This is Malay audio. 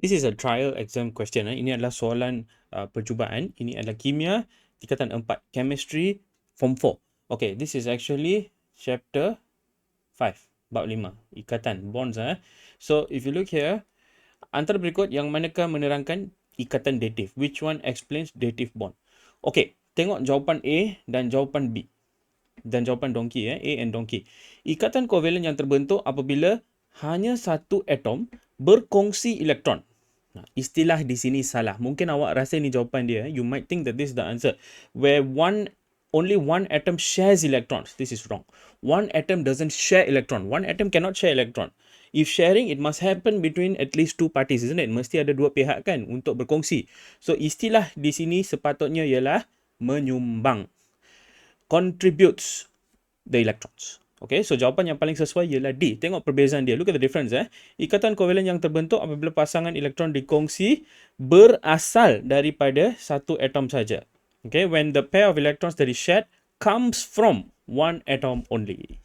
This is a trial exam question. Ini adalah soalan percubaan. Ini adalah kimia tingkatan 4, chemistry form 4. Okay, this is actually chapter 5, bab 5, ikatan, bonds. So, if you look here, antara berikut yang manakah menerangkan ikatan datif? Which one explains dative bond? Okay, tengok jawapan A dan jawapan B. Dan jawapan donkey, A and donkey. Ikatan kovalen yang terbentuk apabila hanya satu atom berkongsi elektron. Nah, istilah di sini salah. Mungkin awak rasa ni jawapan dia. You might think that this is the answer. Where only one atom shares electrons. This is wrong. One atom doesn't share electron. One atom cannot share electron. If sharing, it must happen between at least two parties, isn't it? Mesti ada dua pihak kan untuk berkongsi. So, istilah di sini sepatutnya ialah menyumbang. Contributes the electrons. Okay, so jawapan yang paling sesuai ialah D. Tengok perbezaan dia. Look at the difference. Ikatan kovalen yang terbentuk apabila pasangan elektron dikongsi berasal daripada satu atom saja. Okay, when the pair of electrons that is shared comes from one atom only.